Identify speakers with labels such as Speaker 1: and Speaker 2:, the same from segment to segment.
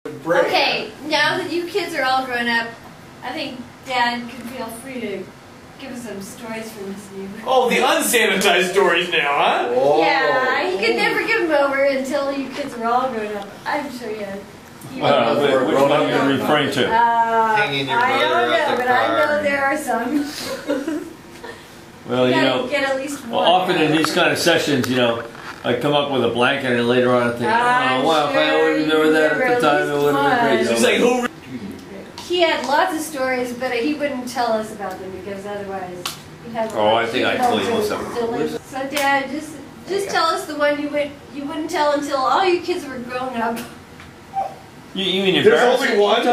Speaker 1: Okay, now that you kids are all grown up, I think Dad can feel free to give us some stories from this neighborhood.
Speaker 2: Oh, the unsanitized stories now, huh?
Speaker 1: Oh. Yeah, he could never give them over until you kids were all grown up. I'm sure you.
Speaker 3: Which one are you referring to?
Speaker 4: Hanging your
Speaker 1: I don't
Speaker 4: brother
Speaker 1: know,
Speaker 4: out the
Speaker 1: but
Speaker 4: car.
Speaker 1: I know there are some.
Speaker 3: Well, you know,
Speaker 1: get at least one.
Speaker 3: often in these kind of sessions, you know, I come up with a blanket and later on I think, oh wow, if I would remember that at the time, it would have been great.
Speaker 2: She's like, who?
Speaker 1: He had lots of stories, but he wouldn't tell us about them because otherwise he'd have.
Speaker 3: Oh, I think I told you most of them.
Speaker 1: So, Dad, just tell us the one you wouldn't tell until all you kids were grown up.
Speaker 3: You mean embarrassing?
Speaker 2: There's only one?
Speaker 3: You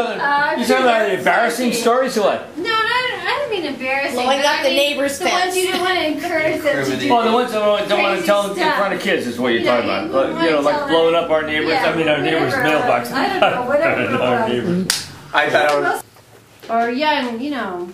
Speaker 3: talking about embarrassing stories or what?
Speaker 1: No, I don't mean embarrassing.
Speaker 5: Blowing up the neighbor's
Speaker 1: fence. The ones you didn't want to encourage them to do.
Speaker 3: Oh, the ones that don't want to tell them in front of kids is what you're talking about. But, you know, like blowing up our neighbors.
Speaker 1: Yeah,
Speaker 3: I mean, our neighbors' mailbox.
Speaker 1: I don't know, whatever it
Speaker 3: our
Speaker 1: was.
Speaker 3: neighbors.
Speaker 2: I thought I was.
Speaker 1: Or young, you know.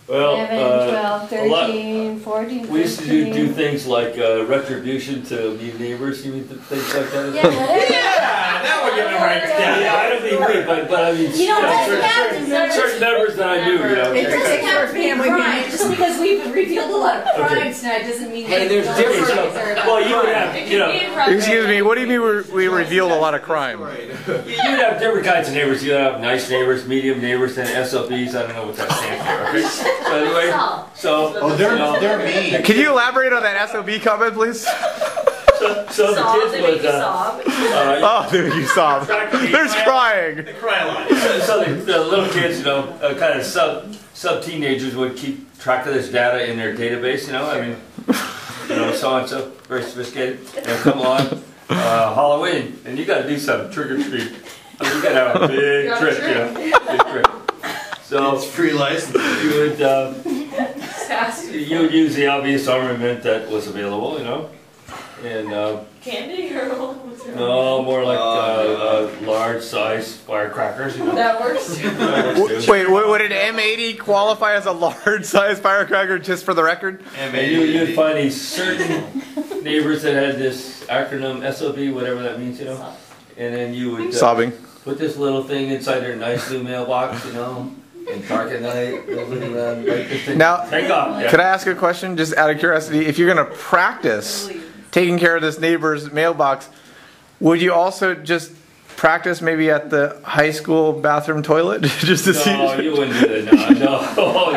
Speaker 3: Well,
Speaker 1: 11, 12, 13, 14, 15.
Speaker 3: we used to do things like retribution to new neighbors. You mean things like that?
Speaker 1: Yeah, whatever.
Speaker 2: Yeah, now we're getting right.
Speaker 3: Yeah, I don't mean we, but I mean
Speaker 1: You don't have
Speaker 3: certain members that I do, you know.
Speaker 5: It doesn't have to be a crime. Just because we've revealed a lot of crimes tonight doesn't mean
Speaker 2: Hey, there's different.
Speaker 3: Well, you would have, you know.
Speaker 6: Excuse me, what do you mean we revealed a lot of crime?
Speaker 3: You'd have different kinds of neighbors. You'd have nice neighbors, medium neighbors, and SOBs. I don't know what that stands for. Okay? So anyway, so
Speaker 4: they're mean.
Speaker 6: Can you elaborate on that SOB comment, please?
Speaker 3: So the kids would.
Speaker 6: Oh, there you sob. There's crying.
Speaker 2: They cry a lot.
Speaker 3: So the little kids, you know, kind of sub teenagers would keep track of this data in their database. You know, I mean, you know, so and so, very sophisticated. And come along, Halloween, and you got to do some trick or treat. I mean, you got to have a big trip, you know, big trip. So
Speaker 4: It's free license.
Speaker 3: you would use the obvious armament that was available, you know, and
Speaker 5: Candy or what's your
Speaker 3: no, more like large size firecrackers. You know?
Speaker 5: That works too.
Speaker 6: Wait, would an M80 qualify as a large-sized firecracker, just for the record?
Speaker 3: And you'd find these certain neighbors that had this acronym SOB, whatever that means, you know, and then you would
Speaker 6: Sobbing.
Speaker 3: put this little thing inside their nice new mailbox, you know. And dark at night, looking around, like this thing.
Speaker 6: Now,
Speaker 3: take off. Yeah.
Speaker 6: could I ask a question, just out of curiosity? If you're going to practice taking care of this neighbor's mailbox, would you also just practice maybe at the high school bathroom toilet, just to see?
Speaker 3: No, you wouldn't do that. No. Oh,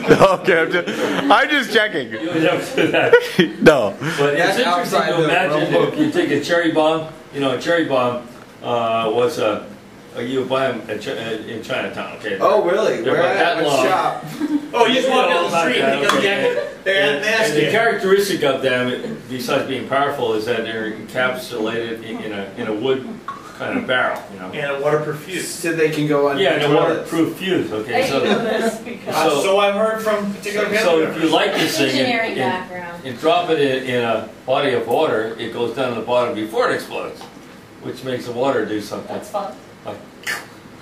Speaker 3: no.
Speaker 6: Okay, I'm just checking.
Speaker 3: You would never do that.
Speaker 6: No.
Speaker 3: But it's interesting to imagine if you take a cherry bomb. You know, a cherry bomb was a. You buy them in Chinatown, okay?
Speaker 4: Oh, really?
Speaker 3: They're
Speaker 4: Where
Speaker 3: about that
Speaker 4: at? What
Speaker 3: long.
Speaker 4: shop?
Speaker 2: Oh, you just walk down the
Speaker 3: About
Speaker 2: street
Speaker 3: that,
Speaker 2: because
Speaker 3: okay.
Speaker 2: they're
Speaker 3: And
Speaker 2: nasty.
Speaker 3: the characteristic of them, besides being powerful, is that they're encapsulated in a wood kind of barrel, you know.
Speaker 2: And a waterproof fuse.
Speaker 4: So they can go on.
Speaker 3: Yeah, and a
Speaker 4: toilets.
Speaker 3: waterproof fuse. Okay,
Speaker 5: I
Speaker 3: so
Speaker 5: know this because
Speaker 2: So I've heard from particular family
Speaker 3: so if you
Speaker 2: members.
Speaker 3: like this thing
Speaker 5: engineering background.
Speaker 3: and drop it in a body of water, it goes down to the bottom before it explodes, which makes the water do something.
Speaker 5: That's fun.
Speaker 3: Like,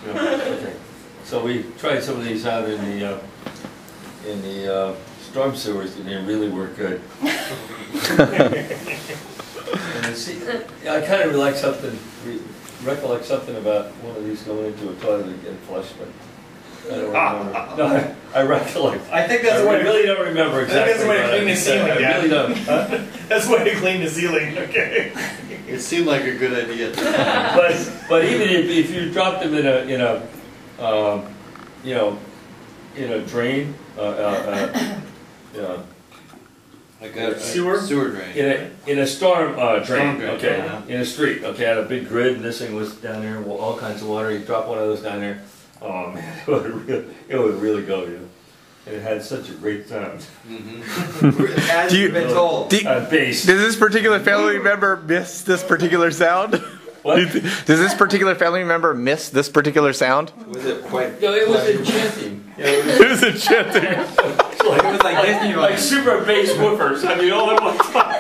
Speaker 3: you know, okay. So we tried some of these out in the storm sewers, and they really work good. And see, I kind of recollect something about one of these going into a toilet and getting flushed, but I don't remember. No, I recollect.
Speaker 2: I think that's the
Speaker 3: I
Speaker 2: way.
Speaker 3: really don't remember exactly.
Speaker 2: that's the way to
Speaker 3: what
Speaker 2: clean
Speaker 3: I
Speaker 2: the
Speaker 3: said.
Speaker 2: ceiling,
Speaker 3: I
Speaker 2: yeah.
Speaker 3: really don't.
Speaker 2: That's the way to clean the ceiling. Okay.
Speaker 4: It seemed like a good idea.
Speaker 3: But even if you dropped them in a you know, in a drain,
Speaker 4: Like a
Speaker 2: Sewer?
Speaker 4: Sewer drain.
Speaker 3: in a storm drain,
Speaker 4: Storm drain,
Speaker 3: okay,
Speaker 4: yeah.
Speaker 3: in a street, okay, had a big grid, and this thing was down there, all kinds of water. You drop one of those down there, oh man, it would really go, you know. And it had such a great sound.
Speaker 4: As
Speaker 6: Do you-
Speaker 4: you've been told.
Speaker 3: Bass.
Speaker 6: Does this particular family member miss this particular sound?
Speaker 3: What?
Speaker 6: Does this particular family member miss this particular sound?
Speaker 4: Was it quite?
Speaker 3: No, it was enchanting. Yeah,
Speaker 6: It was enchanting.
Speaker 4: It was like Disney
Speaker 3: like super bass woofers. I mean, all at one time.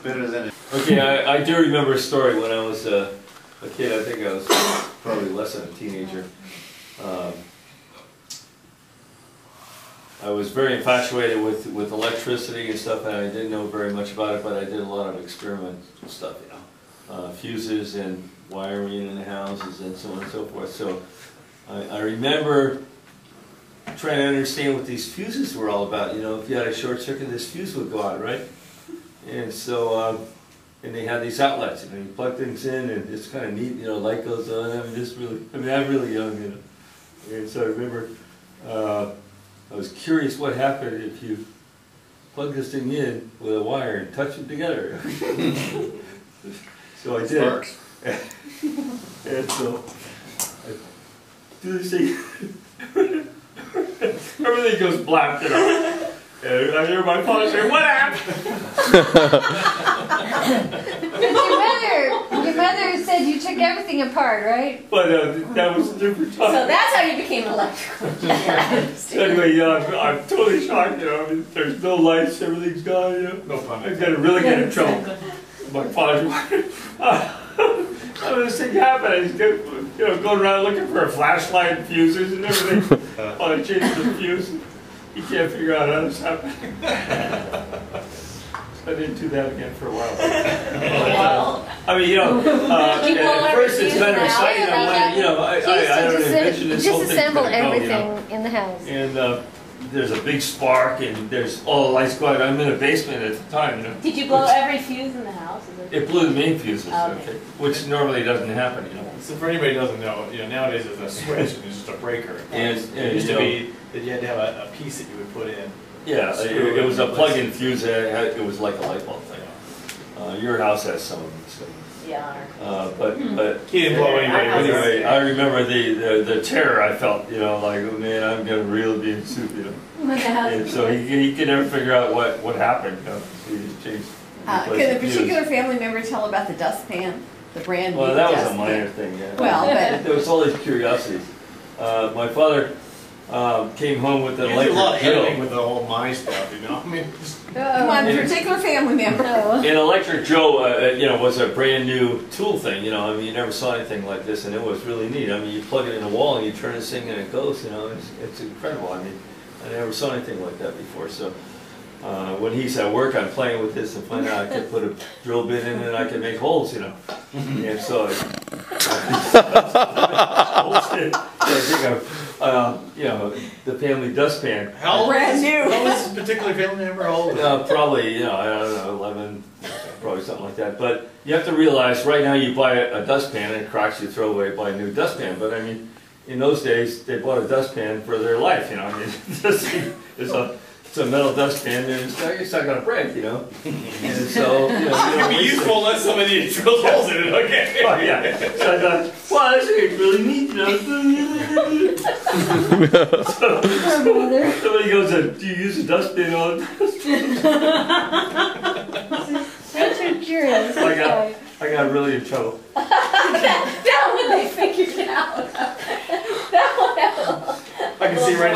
Speaker 4: Better than it.
Speaker 3: Okay, I do remember a story when I was a kid. I think I was probably less than a teenager. I was very infatuated with electricity and stuff, and I didn't know very much about it, but I did a lot of experimental stuff, you know, fuses and wiring in the houses and so on and so forth. So I remember trying to understand what these fuses were all about. You know, if you had a short circuit, this fuse would go out, right? And so, and they had these outlets, and you plug things in, and it's kind of neat, you know, light goes on. I'm really young, you know. And so I remember, I was curious what happened if you plug this thing in with a wire and touch them together. So I did.
Speaker 2: Sparks.
Speaker 3: And so I do this thing. Everything goes black, you know. And I hear my father say, "What happened?"
Speaker 1: Your mother said you took everything apart, right?
Speaker 3: But that was a different time.
Speaker 5: So that's how you became an electrical engineer.
Speaker 3: Anyway, I'm totally shocked, you know. I mean, there's no lights, everything's gone, you know.
Speaker 2: No pun.
Speaker 3: I'm gonna really get in trouble. My father's how this thing happened? I was going around looking for a flashlight and fuses and everything. While I changed the fuse, you can't figure out how this happened. I didn't do that again for a while.
Speaker 5: Well,
Speaker 3: I mean, you know, at first it's kind of exciting. I'm like, you know, I don't envision this whole thing.
Speaker 1: Disassemble
Speaker 3: gonna go, you know.
Speaker 1: everything in the house.
Speaker 3: And there's a big spark, and there's all the lights going. I'm in a basement at the time, you know.
Speaker 5: did you blow every fuse in the house?
Speaker 3: It blew the main fuses,
Speaker 5: Okay.
Speaker 3: which normally doesn't happen, you know.
Speaker 2: So for anybody who doesn't know, you know, nowadays it's a switch and it's just a breaker.
Speaker 3: And
Speaker 2: It used
Speaker 3: you
Speaker 2: to
Speaker 3: know,
Speaker 2: be that you had to have a piece that you would put in.
Speaker 3: yeah, it was a plug-in fuse. It was like a light bulb thing. Your house has some of them, so.
Speaker 5: Yeah.
Speaker 3: But
Speaker 2: He didn't blow anybody.
Speaker 3: anyway, I remember the terror I felt, you know, like, oh man, I'm gonna really be in soup, you know. And so he could never figure out what happened, you know. He just changed.
Speaker 7: Could a particular family member tell about the dustpan, the brand new
Speaker 3: Well, that was a
Speaker 7: dustpan?
Speaker 3: minor thing, yeah.
Speaker 7: Well, but
Speaker 3: There was all these curiosities. My father came home with an
Speaker 2: You do a lot
Speaker 3: electric
Speaker 2: of editing
Speaker 3: drill.
Speaker 2: with the whole my stuff, you know. I mean, just,
Speaker 7: one particular family member.
Speaker 3: An electric drill, you know, was a brand new tool thing, you know. I mean, you never saw anything like this, and it was really neat. I mean, you plug it in the wall and you turn this thing and it goes, you know. It's incredible. I mean, I never saw anything like that before. So when he's at work, I'm playing with this and finding out I could put a drill bit in it and I could make holes, you know. And so I think of, you know, the family dustpan.
Speaker 2: how old
Speaker 7: Brand
Speaker 2: is,
Speaker 7: new.
Speaker 2: How old is this particular family member? How old is it?
Speaker 3: Probably, you know, I don't know, 11, probably something like that. But you have to realize, right now you buy a dustpan and it cracks, you throw away, buy a new dustpan. But I mean, in those days, they bought a dustpan for their life, you know. I mean, it's a metal dustpan, and it's not going to break, you know. And so, you know,
Speaker 2: It can be useful unless somebody drilled holes in it, okay?
Speaker 3: Oh, yeah. So I thought, wow, this is really neat, you know. So, somebody goes, do you use a dustbin on
Speaker 1: Such a curious guy.
Speaker 3: I got really in trouble.
Speaker 5: That one they figured out. That one.
Speaker 2: I can see right